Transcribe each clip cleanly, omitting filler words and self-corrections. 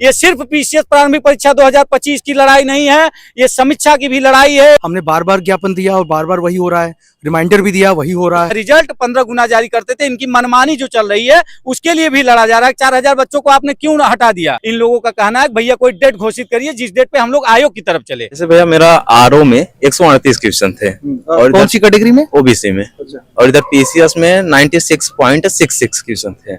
ये सिर्फ पीसीएस प्रारंभिक परीक्षा 2025 की लड़ाई नहीं है, ये समीक्षा की भी लड़ाई है। हमने बार बार ज्ञापन दिया और बार बार वही हो रहा है, रिमाइंडर भी दिया वही हो रहा है। रिजल्ट 15 गुना जारी करते थे, इनकी मनमानी जो चल रही है उसके लिए भी लड़ा जा रहा है। 4000 बच्चों को आपने क्यों हटा दिया? इन लोगों का कहना है भैया कोई डेट घोषित करिए जिस डेट पे हम लोग आयोग की तरफ चले। जैसे भैया मेरा आरओ में 138 क्वेश्चन थे और कौन सी कैटेगरी में? ओबीसी में। और इधर पीसीएस में 96.66 क्वेश्चन थे,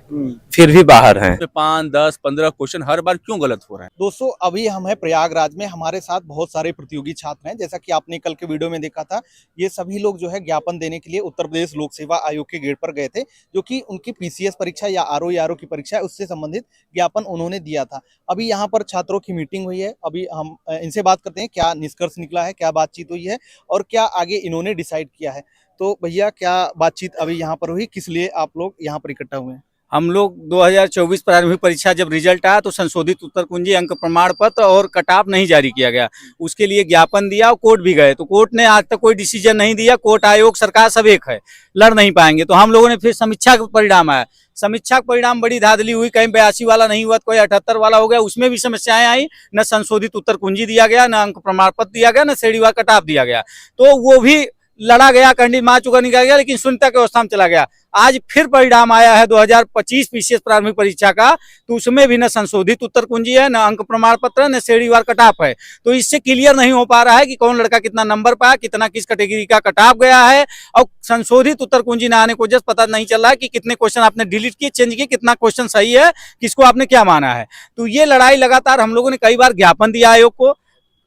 फिर भी बाहर हैं। 5, 10, 15 क्वेश्चन हर बार क्यों गलत हो रहा है? दोस्तों अभी हम हैं प्रयागराज में, हमारे साथ बहुत सारे प्रतियोगी छात्र हैं। जैसा कि आपने कल के वीडियो में देखा था, ये सभी लोग जो है ज्ञापन देने के लिए उत्तर प्रदेश लोक सेवा आयोग के गेट पर गए थे, जो कि उनकी पीसीएस परीक्षा या आरओ की परीक्षा है उससे संबंधित ज्ञापन उन्होंने दिया था। अभी यहाँ पर छात्रों की मीटिंग हुई है, अभी हम इनसे बात करते हैं क्या निष्कर्ष निकला है, क्या बातचीत हुई है और क्या आगे इन्होंने डिसाइड किया है। तो भैया क्या बातचीत अभी यहाँ पर हुई, किस लिए आप लोग यहाँ पर इकट्ठा हुए हैं? हम लोग 2024 प्रारंभिक परीक्षा जब रिजल्ट आया तो संशोधित उत्तर कुंजी अंक प्रमाण पत्र और कट ऑफ नहीं जारी किया गया, उसके लिए ज्ञापन दिया और कोर्ट भी गए। तो कोर्ट ने आज तक कोई डिसीजन नहीं दिया। कोर्ट आयोग सरकार सब एक है, लड़ नहीं पाएंगे। तो हम लोगों ने फिर समीक्षा का परिणाम आया, समीक्षा का परिणाम बड़ी धांधली हुई, कहीं 82 वाला नहीं हुआ, कोई 78 वाला हो गया, उसमें भी समस्याएं आई। न संशोधित उत्तर कुंजी दिया गया, न अंक प्रमाण पत्र दिया गया, न श्रेणीवार कट ऑफ दिया गया। तो वो भी लड़ा गया, कंडी मार चुका निकाल गया, लेकिन शून्यता की अवस्था में चला गया। आज फिर परिणाम आया है 2025 पीसीएस प्रारंभिक परीक्षा का, तो उसमें भी न संशोधित उत्तर कुंजी है, न अंक प्रमाण पत्र, न श्रेणीवार कट ऑफ है। तो इससे क्लियर नहीं हो पा रहा है कि कौन लड़का कितना नंबर पाया, कितना किस कैटेगरी का कट ऑफ गया है। और संशोधित उत्तर कुंजी न आने को जस्ट पता नहीं चल रहा है कि कितने क्वेश्चन आपने डिलीट किए, चेंज किए, कितना क्वेश्चन सही है, किसको आपने क्या माना है। तो ये लड़ाई लगातार हम लोगों ने कई बार ज्ञापन दिया आयोग को,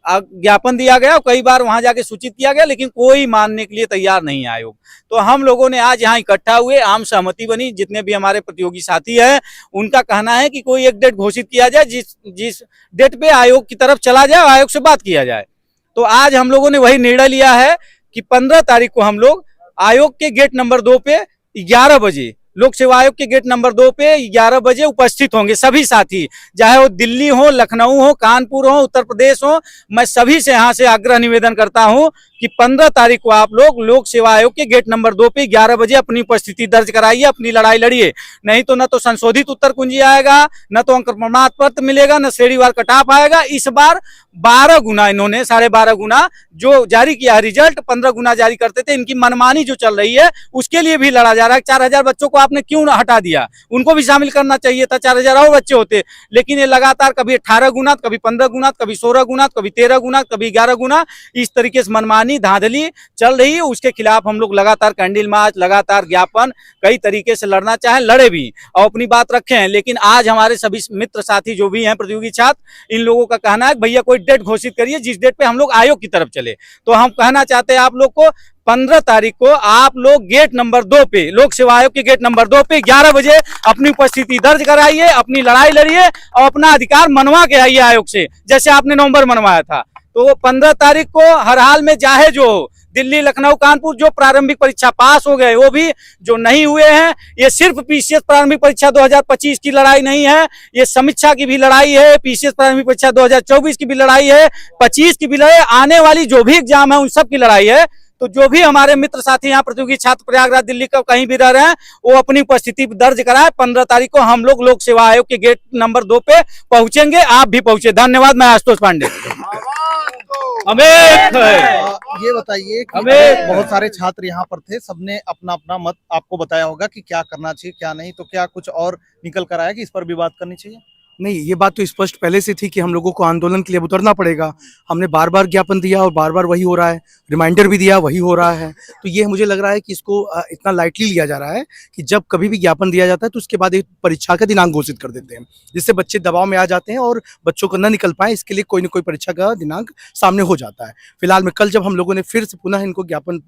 ज्ञापन दिया गया, कई बार वहां जाके सूचित किया गया, लेकिन कोई मानने के लिए तैयार नहीं है आयोग। तो हम लोगों ने आज यहाँ इकट्ठा हुए, आम सहमति बनी। जितने भी हमारे प्रतियोगी साथी हैं उनका कहना है कि कोई एक डेट घोषित किया जाए जिस डेट पे आयोग की तरफ चला जाए और आयोग से बात किया जाए। तो आज हम लोगों ने वही निर्णय लिया है कि 15 तारीख को हम लोग आयोग के गेट नंबर 2 पे 11 बजे, लोक सेवा आयोग के गेट नंबर 2 पे 11 बजे उपस्थित होंगे सभी साथी, चाहे वो दिल्ली हो, लखनऊ हो, कानपुर हो, उत्तर प्रदेश हो। मैं सभी से यहाँ से आग्रह निवेदन करता हूँ कि 15 तारीख को आप लोग लोक सेवा आयोग के गेट नंबर 2 पे 11 बजे अपनी उपस्थिति दर्ज कराइए, अपनी लड़ाई लड़िए। नहीं तो न तो संशोधित उत्तर कुंजी आएगा, न तो अंक प्रमाण पत्र मिलेगा, न श्रेणीवार कट ऑफ आएगा। इस बार 12 गुना इन्होंने, 12.5 गुना जो जारी किया है, रिजल्ट 15 गुना जारी करते थे। इनकी मनमानी जो चल रही है उसके लिए भी लड़ा जा रहा है। 4000 बच्चों को आपने क्यों हटा दिया? उनको भी शामिल करना चाहिए था, 4000 और बच्चे होते। लेकिन ये लगातार कभी 18 गुना, कभी 15 गुना, कभी 16 गुना, कभी 13 गुना, कभी 11 गुना, इस तरीके से मनमानी धांधली चल रही है। उसके खिलाफ हम लोग लगातार कैंडल मार्च, लगातार ज्ञापन, कई तरीके से लड़ना चाहें, लड़े भी और अपनी बात रखे हैं। लेकिन आज हमारे सभी मित्र साथी जो भी हैं प्रतियोगी छात्र, इन लोगों का कहना है भैया कोई डेट घोषित करिए जिस डेट पे हम लोग आयोग की तरफ चले। तो हम कहना चाहते हैं आप लोग को 15 तारीख को आप लोग गेट नंबर 2 पे, लोक सेवा आयोग के गेट नंबर 2 पे 11 बजे अपनी उपस्थिति दर्ज कराइए, अपनी लड़ाई लड़िए और अपना अधिकार मनवा के आइए आयोग से, जैसे आपने नवंबर मनवाया था। तो 15 तारीख को हर हाल में चाहे जो दिल्ली, लखनऊ, कानपुर जो प्रारंभिक परीक्षा पास हो गए, वो भी जो नहीं हुए हैं, ये सिर्फ पीसीएस प्रारंभिक परीक्षा 2025 की लड़ाई नहीं है, ये समीक्षा की भी लड़ाई है। पीसीएस प्रारंभिक परीक्षा 2024 की भी लड़ाई है, 25 की भी लड़ाई, आने वाली जो भी एग्जाम है उन सब की लड़ाई है। तो जो भी हमारे मित्र साथी यहाँ प्रतियोगी छात्र प्रयागराज, दिल्ली का कहीं भी रह रहे हैं, वो अपनी उपस्थिति दर्ज कराए। 15 तारीख को हम लोग लोक सेवा आयोग के गेट नंबर 2 पे पहुंचेंगे, आप भी पहुंचे। धन्यवाद। मैं आशुतोष पांडे। ये बताइए कि बहुत सारे छात्र यहाँ पर थे, सबने अपना अपना मत आपको बताया होगा कि क्या करना चाहिए क्या नहीं, तो क्या कुछ और निकल कर आया कि इस पर भी बात करनी चाहिए? नहीं, ये बात तो स्पष्ट पहले से थी कि हम लोगों को आंदोलन के लिए उतरना पड़ेगा। हमने बार बार ज्ञापन दिया और बार बार वही हो रहा है, रिमाइंडर भी दिया वही हो रहा है। तो ये मुझे लग रहा है कि इसको इतना लाइटली लिया जा रहा है कि जब कभी भी ज्ञापन दिया जाता है तो उसके बाद एक परीक्षा का दिनांक घोषित कर देते हैं, जिससे बच्चे दबाव में आ जाते हैं और बच्चों को न निकल पाए, इसके लिए कोई न कोई परीक्षा का दिनांक सामने हो जाता है। फिलहाल में कल जब हम लोगों ने फिर से पुनः इनको ज्ञापन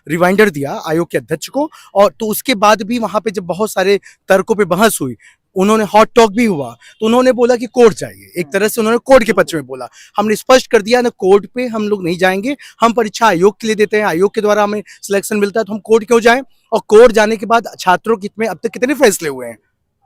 रिमाइंडर दिया आयोग के अध्यक्ष को, और तो उसके बाद भी वहाँ पे जब बहुत सारे तर्कों पर बहस हुई, उन्होंने हॉट टॉक भी हुआ, तो उन्होंने बोला कि कोर्ट चाहिए। एक तरह से उन्होंने कोर्ट के पक्ष में बोला। हमने स्पष्ट कर दिया ना, कोर्ट पे हम लोग नहीं जाएंगे, हम परीक्षा आयोग के लिए देते हैं, आयोग के द्वारा हमें सिलेक्शन मिलता है, तो हम कोर्ट क्यों जाएं? और कोर्ट जाने के बाद छात्रों के में अब तक कितने फैसले हुए हैं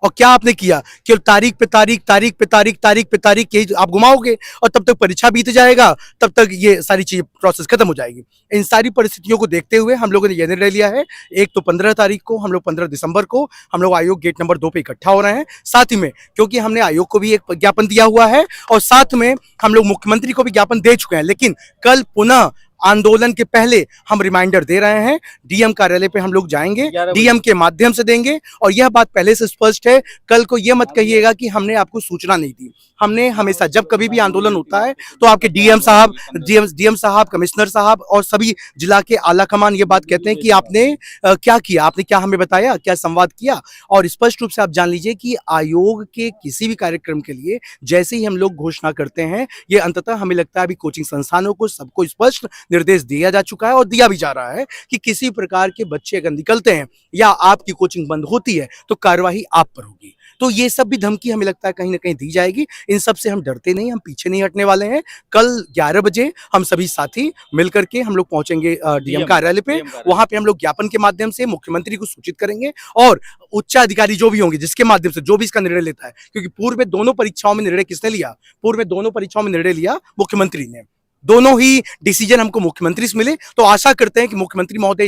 और क्या आपने किया कि तारीख पे तारीख, तारीख पे तारीख, तारीख पे तारीख, यही आप घुमाओगे और तब तक परीक्षा बीत जाएगा, तब तक ये सारी चीज प्रोसेस खत्म हो जाएगी। इन सारी परिस्थितियों को देखते हुए हम लोगों ने यह निर्णय लिया है, एक तो 15 तारीख को हम लोग 15 दिसंबर को हम लोग आयोग गेट नंबर 2 पे इकट्ठा हो रहे हैं। साथ ही में क्योंकि हमने आयोग को भी एक ज्ञापन दिया हुआ है और साथ में हम लोग मुख्यमंत्री को भी ज्ञापन दे चुके हैं, लेकिन कल पुनः आंदोलन के पहले हम रिमाइंडर दे रहे हैं। डीएम कार्यालय पे हम लोग जाएंगे, डीएम के माध्यम से देंगे। और यह बात पहले से स्पष्ट है, कल को यह मत कहिएगा कि हमने आपको सूचना नहीं दी। हमने हमेशा जब कभी भी आंदोलन होता है तो आपके डीएम साहब, कमिश्नर साहब और सभी जिला के आला कमान ये बात कहते हैं कि आपने क्या किया, आपने क्या हमें बताया, क्या संवाद किया। और स्पष्ट रूप से आप जान लीजिए कि आयोग के किसी भी कार्यक्रम के लिए जैसे ही हम लोग घोषणा करते हैं, ये अंततः हमें लगता है अभी कोचिंग संस्थानों को सबको स्पष्ट निर्देश दिया जा चुका है और दिया भी जा रहा है कि किसी प्रकार के बच्चे अगर निकलते हैं या आपकी कोचिंग बंद होती है तो कार्यवाही आप पर होगी। तो ये सब भी धमकी हमें लगता है कहीं ना कहीं दी जाएगी। इन सब से हम डरते नहीं, हम पीछे नहीं हटने वाले हैं। कल 11 बजे हम सभी साथी मिलकर के हम लोग पहुंचेंगे डीएम कार्यालय पे। वहां पे हम लोग ज्ञापन के माध्यम से मुख्यमंत्री को सूचित करेंगे और उच्च अधिकारी जो भी होंगे जिसके माध्यम से जो भी इसका निर्णय लेता है, क्योंकि पूर्व में दोनों परीक्षाओं में निर्णय किसने लिया, पूर्व में दोनों परीक्षाओं में निर्णय लिया मुख्यमंत्री ने। दोनों ही डिसीजन हमको मुख्यमंत्री से मिले, तो आशा करते हैं कि मुख्यमंत्री महोदय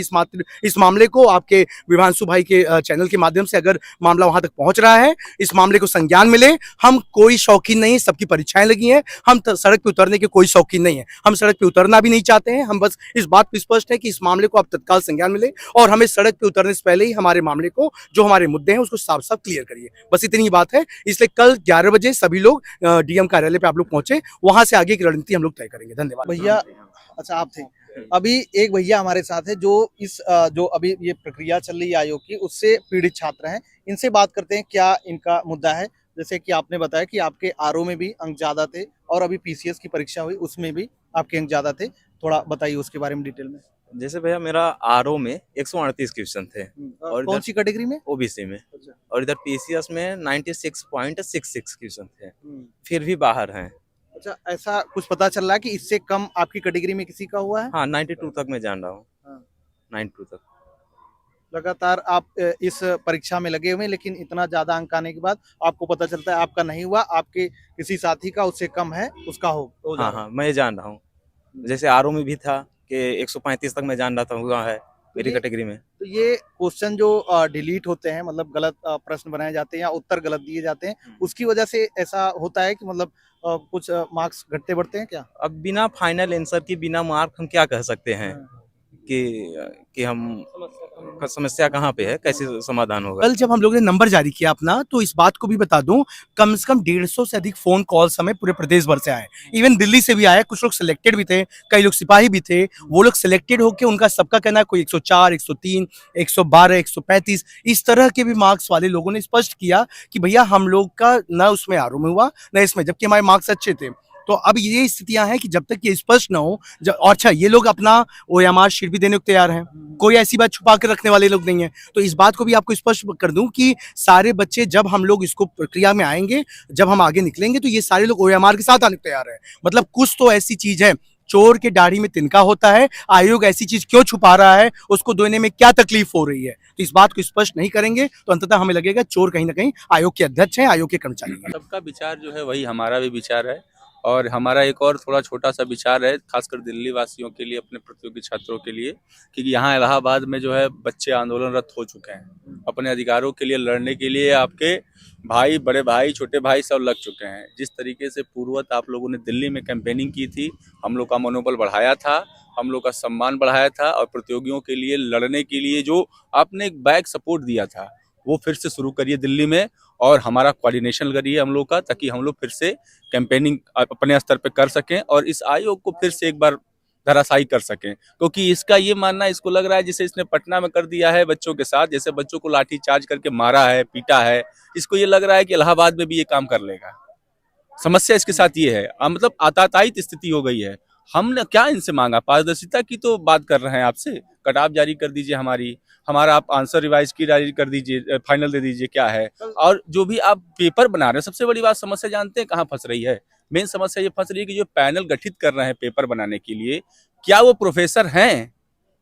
इस मामले को आपके विभांशु भाई के चैनल के माध्यम से अगर मामला वहां तक पहुंच रहा है, इस मामले को संज्ञान मिले। हम कोई शौकीन नहीं, सबकी परीक्षाएं लगी हैं, हम सड़क पे उतरने के कोई शौकीन नहीं है, हम सड़क पे उतरना भी नहीं चाहते हैं। हम बस इस बात पर स्पष्ट है कि इस मामले को आप तत्काल संज्ञान मिले और हमें सड़क पे उतरने से पहले ही हमारे मामले को, जो हमारे मुद्दे हैं उसको साफ साफ क्लियर करिए। बस इतनी ही बात है। इसलिए कल 11 बजे सभी लोग डीएम कार्यालय पे आप लोग पहुंचे, वहां से आगे की रणनीति हम लोग तय करेंगे। धन्यवाद भैया। अच्छा, आप थे। अभी एक भैया हमारे साथ है जो जो अभी ये प्रक्रिया चल रही है आयोग की, उससे पीड़ित छात्र हैं। इनसे बात करते हैं क्या इनका मुद्दा है। जैसे कि आपने बताया कि आपके आरओ में भी अंक ज्यादा थे और अभी पीसीएस की परीक्षा हुई उसमें भी आपके अंक ज्यादा थे, थोड़ा बताइए उसके बारे में डिटेल में। जैसे भैया मेरा आरओ में 138 क्वेश्चन थे और कौन सी कैटेगरी में? ओबीसी में। अच्छा। और इधर पीसीएस में 96.66 क्वेश्चन थे, फिर भी बाहर हैं। अच्छा, ऐसा कुछ पता चल रहा है कि इससे कम आपकी कैटेगरी में किसी का हुआ है? हाँ, 92 तक मैं जान रहा हूँ। हाँ। 92 तक लगातार आप इस परीक्षा में लगे हुए हैं, लेकिन इतना ज्यादा अंक आने के बाद आपको पता चलता है आपका नहीं हुआ, आपके किसी साथी का उससे कम है, उसका हो हाँ हाँ, मैं जान रहा हूँ। जैसे आरओ में भी था कि 135 तक मैं जान रहा था हुआ है मेरी कैटेगरी में। तो ये क्वेश्चन जो डिलीट होते हैं, मतलब गलत प्रश्न बनाए जाते हैं या उत्तर गलत दिए जाते हैं, उसकी वजह से ऐसा होता है कि मतलब कुछ मार्क्स घटते बढ़ते हैं क्या? अब बिना फाइनल आंसर की बिना मार्क हम क्या कह सकते हैं कि हम समस्या कहाँ पे है, कैसे समाधान होगा। कल जब हम लोगों ने नंबर जारी किया अपना, तो इस बात को भी बता दूं, कम से कम 150 से अधिक फोन कॉल्स हमें पूरे प्रदेश भर से आए। इवन दिल्ली से भी आए, कुछ लोग सिलेक्टेड भी थे, कई लोग सिपाही भी थे। वो लोग सिलेक्टेड होकर उनका सबका कहना है कोई 104, 103, 112, 135 इस तरह के भी मार्क्स वाले लोगों ने स्पष्ट किया कि भैया हम लोग का न उसमें आरओ में हुआ न इसमें, जबकि हमारे मार्क्स अच्छे थे। तो अब ये स्थितियां हैं कि जब तक ये स्पष्ट ना हो, और अच्छा ये लोग अपना ओएमआर शीट भी देने को तैयार हैं, कोई ऐसी बात छुपा कर रखने वाले लोग नहीं है। तो इस बात को भी आपको स्पष्ट कर दूं कि सारे बच्चे जब हम लोग इसको प्रक्रिया में आएंगे, जब हम आगे निकलेंगे, तो ये सारे लोग ओएमआर के साथ आने को तैयार है। मतलब कुछ तो ऐसी चीज है, चोर के दाढ़ी में तिनका होता है। आयोग ऐसी चीज क्यों छुपा रहा है, उसको देने में क्या तकलीफ हो रही है, तो इस बात को स्पष्ट नहीं करेंगे तो अंततः हमें लगेगा चोर कहीं ना कहीं आयोग के अध्यक्ष हैं, आयोग के कर्मचारी हैं। सबका विचार जो है वही हमारा भी विचार है। और हमारा एक और थोड़ा छोटा सा विचार है, खासकर दिल्ली वासियों के लिए, अपने प्रतियोगी छात्रों के लिए, क्योंकि यहाँ इलाहाबाद में जो है बच्चे आंदोलनरत हो चुके हैं अपने अधिकारों के लिए लड़ने के लिए। आपके भाई, बड़े भाई, छोटे भाई सब लग चुके हैं। जिस तरीके से पूर्वत आप लोगों ने दिल्ली में कैंपेनिंग की थी, हम लोग का मनोबल बढ़ाया था, हम लोग का सम्मान बढ़ाया था, और प्रतियोगियों के लिए लड़ने के लिए जो आपने एक बैक सपोर्ट दिया था वो फिर से शुरू करिए दिल्ली में, और हमारा कोऑर्डिनेशन करिए हम लोग का, ताकि हम लोग फिर से कैंपेनिंग अपने स्तर पे कर सकें और इस आयोग को फिर से एक बार धराशायी कर सकें। क्योंकि इसका ये मानना, इसको लग रहा है जैसे इसने पटना में कर दिया है बच्चों के साथ, जैसे बच्चों को लाठी चार्ज करके मारा है, पीटा है, इसको ये लग रहा है कि इलाहाबाद में भी ये काम कर लेगा। समस्या इसके साथ ये है, मतलब आतातायित स्थिति हो गई है। हमने क्या इनसे मांगा, पारदर्शिता की तो बात कर रहे हैं आपसे, कट ऑफ जारी कर दीजिए, हमारा आप आंसर रिवाइज की जारी कर दीजिए, फाइनल दे दीजिए, क्या है। और जो भी आप पेपर बना रहे हैं, सबसे बड़ी बात समस्या जानते हैं कहाँ फंस रही है? मेन समस्या ये फंस रही है कि जो पैनल गठित कर रहे हैं पेपर बनाने के लिए, क्या वो प्रोफेसर हैं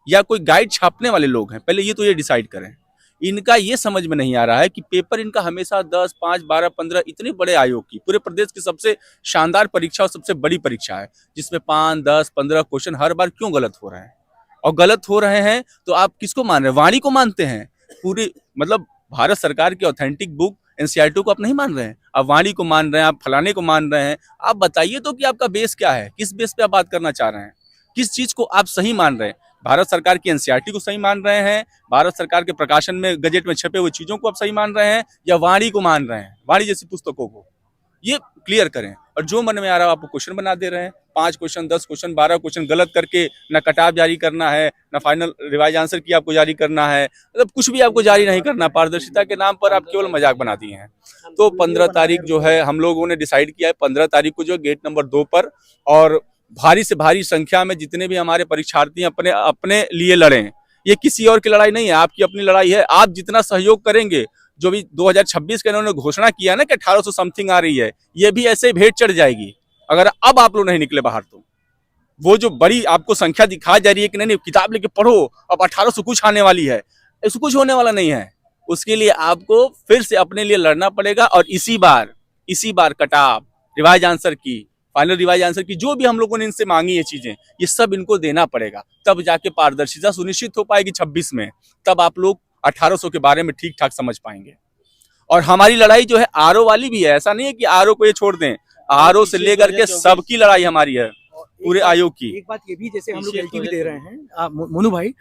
या कोई गाइड छापने वाले लोग हैं? पहले ये तो ये डिसाइड करें, इनका ये समझ में नहीं आ रहा है कि पेपर इनका हमेशा 10, 5, 12, 15 इतने बड़े आयोग की पूरे प्रदेश की सबसे शानदार परीक्षा और सबसे बड़ी परीक्षा है, जिसमें 5, 10, 15 क्वेश्चन हर बार क्यों गलत हो रहे हैं? और गलत हो रहे हैं तो आप किसको मान रहे हैं? वाणी को मानते हैं? पूरी मतलब भारत सरकार की ऑथेंटिक बुक एनसीईआरटी को आप नहीं मान रहे हैं, आप वाणी को मान रहे हैं, आप फलाने को मान रहे हैं। आप बताइए तो कि आपका बेस क्या है, किस बेस पे आप बात करना चाह रहे हैं, किस चीज को आप सही मान रहे हैं? भारत सरकार की एनसीईआरटी को सही मान रहे हैं, भारत सरकार के प्रकाशन में गजेट में छपे हुए चीजों को आप सही मान रहे हैं, या वाणी को मान रहे हैं, वाणी जैसी पुस्तकों को? ये क्लियर करें। और जो मन में आ रहा है आपको क्वेश्चन बना दे रहे हैं, 5 क्वेश्चन, 10 क्वेश्चन, 12 क्वेश्चन गलत करके ना कटाव जारी करना है, ना फाइनल रिवाइज आंसर की आपको जारी करना है, मतलब कुछ भी आपको जारी नहीं करना। पारदर्शिता के नाम पर आप केवल मजाक बना दिए हैं। तो 15 तारीख जो है हम लोगों ने डिसाइड किया है, 15 तारीख को जो है गेट नंबर 2 पर, और भारी से भारी संख्या में जितने भी हमारे परीक्षार्थी अपने अपने लिए लड़ें। ये किसी और की लड़ाई नहीं है, आपकी अपनी लड़ाई है। आप जितना सहयोग करेंगे, जो भी 2026 के इन्होंने घोषणा किया ना कि 1800 समथिंग आ रही है, ये भी ऐसे ही भेंट चढ़ जाएगी अगर अब आप लोग नहीं निकले बाहर। तो वो जो बड़ी आपको संख्या दिखाई जा रही है कि नहीं किताब लेके पढ़ो, अब 1800 कुछ आने वाली है, ऐसा कुछ होने वाला नहीं है। उसके लिए आपको फिर से अपने लिए लड़ना पड़ेगा, और इसी बार कटाव, रिवाइज आंसर की, फाइनल रिवाइज आंसर की, जो भी हम लोगों ने इनसे मांगी है चीजें, ये सब इनको देना पड़ेगा। तब जाके पारदर्शिता सुनिश्चित हो पाएगी 26 में। तब आप लोग 1800 के बारे में ठीक ठाक समझ पाएंगे। और हमारी लड़ाई जो है आरओ वाली भी है, ऐसा नहीं है कि आरओ को ये छोड़ दें, आरओ से लेकर के सबकी लड़ाई हमारी है, पूरे आयोग की। एक बात ये भी, जैसे हम लोग एलटी भी दे रहे हैं मोनू भाई,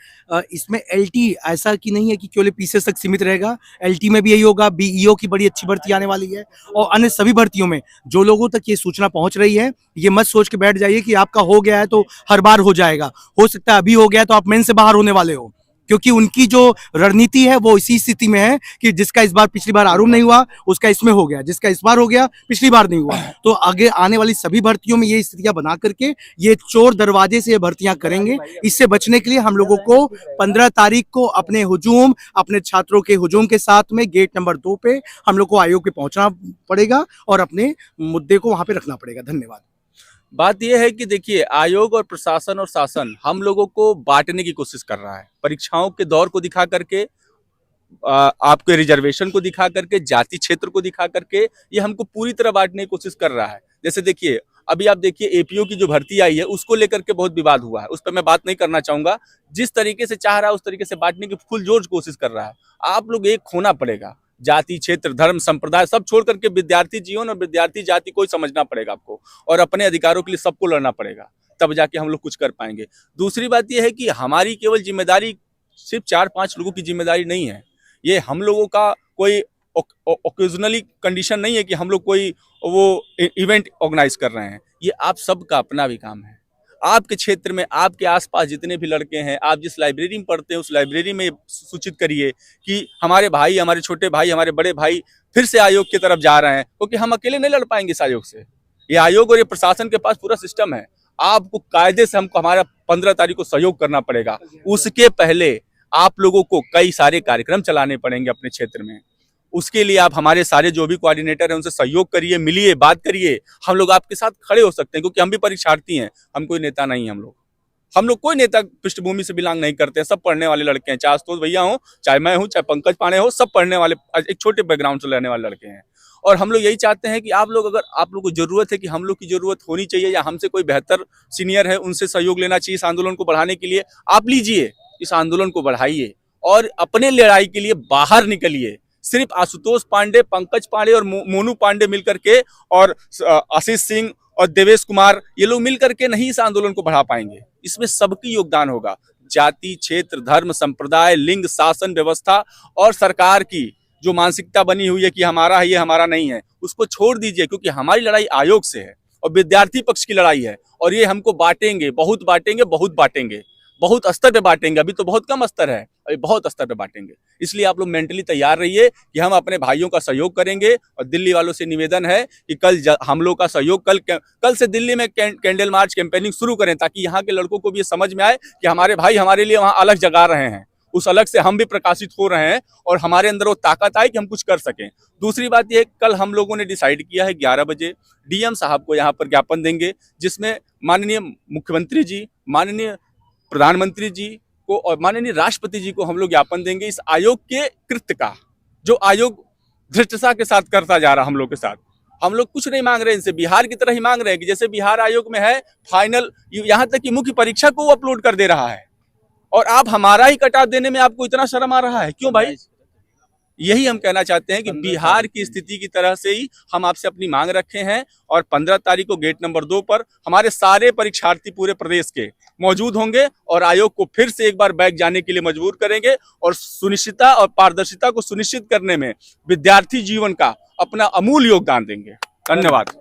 इसमें एलटी ऐसा कि नहीं है कि केवल पीसीएस तक सीमित रहेगा, एलटी में भी यही होगा। बीईओ की बड़ी अच्छी भर्ती आने वाली है, और अन्य सभी भर्तियों में जो लोगों तक ये सूचना पहुंच रही है, ये मत सोच के बैठ जाइए कि आपका हो गया है तो हर बार हो जाएगा। हो सकता है अभी हो गया तो आप मेन से बाहर होने वाले हो, क्योंकि उनकी जो रणनीति है वो इसी स्थिति में है कि जिसका इस बार पिछली बार आरूम नहीं हुआ उसका इसमें हो गया, जिसका इस बार हो गया पिछली बार नहीं हुआ। तो आगे आने वाली सभी भर्तियों में ये स्थितियां बना करके ये चोर दरवाजे से ये भर्तियां करेंगे। इससे बचने के लिए हम लोगों को 15 तारीख को अपने छात्रों के हुजूम के साथ में गेट नंबर 2 पे हम लोग को आयोग पे पहुंचना पड़ेगा और अपने मुद्दे को वहां पे रखना पड़ेगा। धन्यवाद। बात यह है कि देखिए, आयोग और प्रशासन और शासन हम लोगों को बांटने की कोशिश कर रहा है, परीक्षाओं के दौर को दिखा करके, आपके रिजर्वेशन को दिखा करके, जाति क्षेत्र को दिखा करके, ये हमको पूरी तरह बांटने की कोशिश कर रहा है। जैसे देखिए, अभी आप देखिए एपीओ की जो भर्ती आई है उसको लेकर के बहुत विवाद हुआ है, उस पर मैं बात नहीं करना चाहूंगा। जिस तरीके से चाह रहा है उस तरीके से बांटने की फुल जोर कोशिश कर रहा है। आप लोग एक होना पड़ेगा, जाति क्षेत्र धर्म संप्रदाय सब छोड़ करके विद्यार्थी जीवन और विद्यार्थी जाति को ही समझना पड़ेगा आपको, और अपने अधिकारों के लिए सबको लड़ना पड़ेगा, तब जाके हम लोग कुछ कर पाएंगे। दूसरी बात यह है कि हमारी केवल जिम्मेदारी सिर्फ 4-5 लोगों की जिम्मेदारी नहीं है, ये हम लोगों का कोई ओकेजनली कंडीशन नहीं है कि हम लोग कोई वो इवेंट ऑर्गेनाइज कर रहे हैं। ये आप सबका अपना भी काम है। आपके क्षेत्र में आपके आसपास जितने भी लड़के हैं, आप जिस लाइब्रेरी में पढ़ते हैं उस लाइब्रेरी में सूचित करिए कि हमारे भाई, हमारे छोटे भाई, हमारे बड़े भाई फिर से आयोग की तरफ जा रहे हैं, क्योंकि हम अकेले नहीं लड़ पाएंगे इस आयोग से। ये आयोग और ये प्रशासन के पास पूरा सिस्टम है। आपको कायदे से हमको हमारा 15 तारीख को सहयोग करना पड़ेगा। उसके पहले आप लोगों को कई सारे कार्यक्रम चलाने पड़ेंगे अपने क्षेत्र में। उसके लिए आप हमारे सारे जो भी कोऑर्डिनेटर हैं उनसे सहयोग करिए, मिलिए, बात करिए। हम लोग आपके साथ खड़े हो सकते हैं, क्योंकि हम भी परीक्षार्थी हैं, हम कोई नेता नहीं। हम लोग कोई नेता पृष्ठभूमि से बिलोंग नहीं करते हैं, सब पढ़ने वाले लड़के हैं। चाहे आशुतोष भैया हो, चाहे मैं हूँ, चाहे पंकज पांडे हो, सब पढ़ने वाले, एक छोटे बैकग्राउंड से रहने वाले लड़के हैं। और हम लोग यही चाहते हैं कि आप लोग, अगर आप लोग को जरूरत है कि हम लोग की जरूरत होनी चाहिए या हमसे कोई बेहतर सीनियर है उनसे सहयोग लेना चाहिए इस आंदोलन को बढ़ाने के लिए, आप लीजिए, इस आंदोलन को बढ़ाइए और अपने लड़ाई के लिए बाहर निकलिए। सिर्फ आशुतोष पांडे, पंकज पांडे और मोनू पांडे मिलकर के, और आशीष सिंह और देवेश कुमार, ये लोग मिलकर के नहीं इस आंदोलन को बढ़ा पाएंगे। इसमें सबकी योगदान होगा, जाति क्षेत्र धर्म संप्रदाय लिंग शासन व्यवस्था और सरकार की जो मानसिकता बनी हुई है कि हमारा है ये हमारा नहीं है, उसको छोड़ दीजिए, क्योंकि हमारी लड़ाई आयोग से है और विद्यार्थी पक्ष की लड़ाई है। और ये हमको बांटेंगे, बहुत बांटेंगे, बहुत बांटेंगे, बहुत स्तर पे बांटेंगे। अभी तो बहुत कम स्तर है, अभी बहुत स्तर पे बांटेंगे। इसलिए आप लोग मेंटली तैयार रहिए कि हम अपने भाइयों का सहयोग करेंगे। और दिल्ली वालों से निवेदन है कि कल हम लोग का सहयोग, कल से दिल्ली में कैंडल मार्च कैंपेनिंग शुरू करें, ताकि यहाँ के लड़कों को भी ये समझ में आए कि हमारे भाई हमारे लिए वहाँ अलग जगा रहे हैं, उस अलग से हम भी प्रकाशित हो रहे हैं और हमारे अंदर वो ताकत आए कि हम कुछ कर सकें। दूसरी बात यह, कल हम लोगों ने डिसाइड किया है 11 बजे डीएम साहब को यहाँ पर ज्ञापन देंगे, जिसमें माननीय मुख्यमंत्री जी, माननीय प्रधानमंत्री जी, को और माननीय राष्ट्रपति जी को हम लोग ज्ञापन देंगे इस आयोग के कृत्य का, जो आयोग धृष्टता के साथ करता जा रहा हम लोग के साथ। हम लोग कुछ नहीं मांग रहे इनसे, बिहार की तरह ही मांग रहे हैं कि जैसे बिहार आयोग में है फाइनल, यहाँ तक कि मुख्य परीक्षा को वो अपलोड कर दे रहा है, और आप हमारा ही कट ऑफ देने में आपको इतना शर्म आ रहा है, क्यों भाई? यही हम कहना चाहते हैं कि बिहार की स्थिति की तरह से ही हम आपसे अपनी मांग रखे हैं, और 15 तारीख को गेट नंबर 2 पर हमारे सारे परीक्षार्थी पूरे प्रदेश के मौजूद होंगे और आयोग को फिर से एक बार बैक जाने के लिए मजबूर करेंगे, और सुनिश्चितता और पारदर्शिता को सुनिश्चित करने में विद्यार्थी जीवन का अपना अमूल्य योगदान देंगे। धन्यवाद।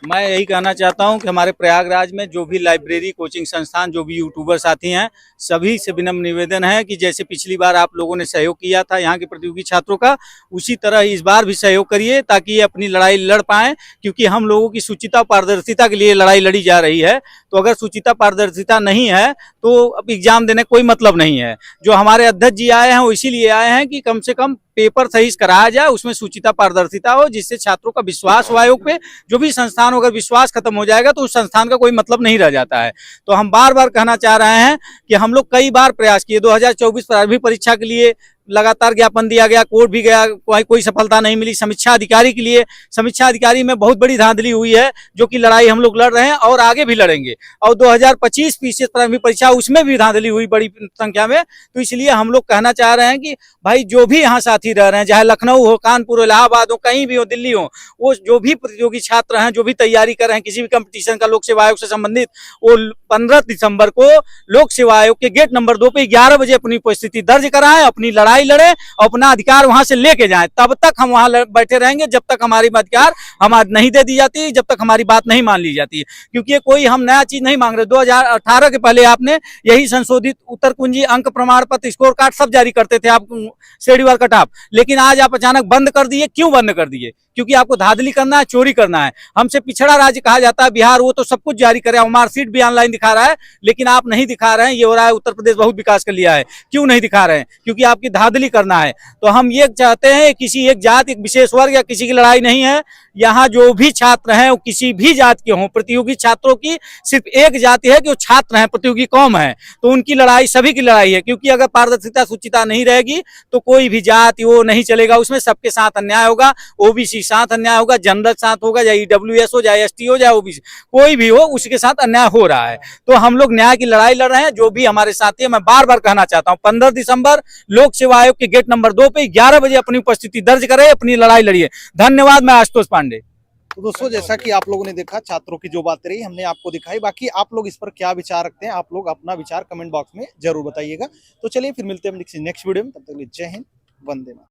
मैं यही कहना चाहता हूं कि हमारे प्रयागराज में जो भी लाइब्रेरी, कोचिंग संस्थान, जो भी यूट्यूबर साथी हैं, सभी से विनम्र निवेदन है कि जैसे पिछली बार आप लोगों ने सहयोग किया था यहाँ के प्रतियोगी छात्रों का, उसी तरह इस बार भी सहयोग करिए ताकि ये अपनी लड़ाई लड़ पाएं, क्योंकि हम लोगों की शुचिता पारदर्शिता के लिए लड़ाई लड़ी जा रही है। तो अगर शुचिता पारदर्शिता नहीं है तो अब एग्जाम देने का कोई मतलब नहीं है। जो हमारे अध्यक्ष जी आए हैं वो इसीलिए आए हैं कि कम से कम पेपर सही से कराया जाए, उसमें शुचिता पारदर्शिता हो, जिससे छात्रों का विश्वास हो आयोग पे। जो भी संस्थान अगर विश्वास खत्म हो जाएगा तो उस संस्थान का कोई मतलब नहीं रह जाता है। तो हम बार बार कहना चाह रहे हैं कि हम लोग कई बार प्रयास किए, 2024 प्रारंभिक परीक्षा के लिए लगातार ज्ञापन दिया गया, कोर्ट भी गया, कोई सफलता नहीं मिली। समीक्षा अधिकारी के लिए, समीक्षा अधिकारी में बहुत बड़ी धांधली हुई है, जो कि लड़ाई हम लोग लड़ रहे हैं और आगे भी लड़ेंगे। और 2025 पीसीएस प्रारंभिक परीक्षा, उसमें भी धांधली हुई बड़ी संख्या में। तो इसलिए हम लोग कहना चाह रहे हैं कि भाई जो भी यहाँ साथी रह रहे हैं, चाहे लखनऊ हो, कानपुर हो, इलाहाबाद हो, कहीं भी हो, दिल्ली हो, वो जो भी प्रतियोगी छात्र हैं, जो भी तैयारी कर रहे हैं किसी भी कंपटीशन का लोक सेवा आयोग से संबंधित, वो 15 दिसंबर को लोक सेवा आयोग के गेट नंबर 2 पे 11 बजे अपनी उपस्थिति दर्ज कराएं, अपनी लड़ाई लड़े, अपना अधिकार वहां से लेके जाएं। तब तक हम वहां बैठे रहेंगे जब तक हमारी अधिकार हमारी नहीं दे दी जाती, जब तक हमारी बात नहीं मान ली जाती है। क्योंकि ये कोई हम नया चीज नहीं मांग रहे। 2018 के पहले आपने यही संशोधित उत्तर कुंजी, अंक प्रमाण पत्र, स्कोर कार्ड सब जारी करते थे आप, शेड्यूल कट ऑफ, लेकिन आज आप अचानक बंद कर दिए। क्यों बंद कर दिए? क्योंकि आपको धांधली करना है, चोरी करना है। हमसे पिछड़ा राज्य कहा जाता है बिहार, वो तो सब कुछ जारी करे, मार्कशीट भी ऑनलाइन दिखा रहा है, लेकिन आप नहीं दिखा रहे हैं। ये हो रहा है उत्तर प्रदेश बहुत विकास कर लिया है, क्यों नहीं दिखा रहे हैं? क्योंकि आपकी धांधली करना है। तो हम ये चाहते हैं, किसी एक जात, एक विशेष वर्ग या किसी की लड़ाई नहीं है। यहाँ जो भी छात्र हैं वो किसी भी जात के हों, प्रतियोगी छात्रों की सिर्फ एक जाति है कि वो छात्र हैं, प्रतियोगी कौम है, तो उनकी लड़ाई सभी की लड़ाई है। क्योंकि अगर पारदर्शिता, शुचिता नहीं रहेगी तो कोई भी जाति वो नहीं चलेगा, उसमें सबके साथ अन्याय होगा। ओबीसी साथ अन्याय होगा, जनरल साथ होगा, चाहे ईडब्ल्यूएस हो, चाहे एसटी हो, चाहे ओबीसी, कोई भी हो, उसके साथ अन्याय हो रहा है। तो हम लोग न्याय की लड़ाई लड़ रहे हैं। जो भी हमारे साथी है, मैं बार बार कहना चाहता हूँ, 15 दिसंबर लोक सेवा आयोग के गेट नंबर 2 पे 11 बजे अपनी उपस्थिति दर्ज करें, अपनी लड़ाई लड़िए। धन्यवाद। मैं आशुतोष पांडे। तो दोस्तों, जैसा कि आप लोगों ने देखा, छात्रों की जो बातें रही हमने आपको दिखाई। बाकी आप लोग इस पर क्या विचार रखते हैं, आप लोग अपना विचार कमेंट बॉक्स में जरूर बताइएगा। तो चलिए फिर मिलते हैं नेक्स्ट वीडियो में। तब तक के लिए जय हिंद, वंदे मातरम।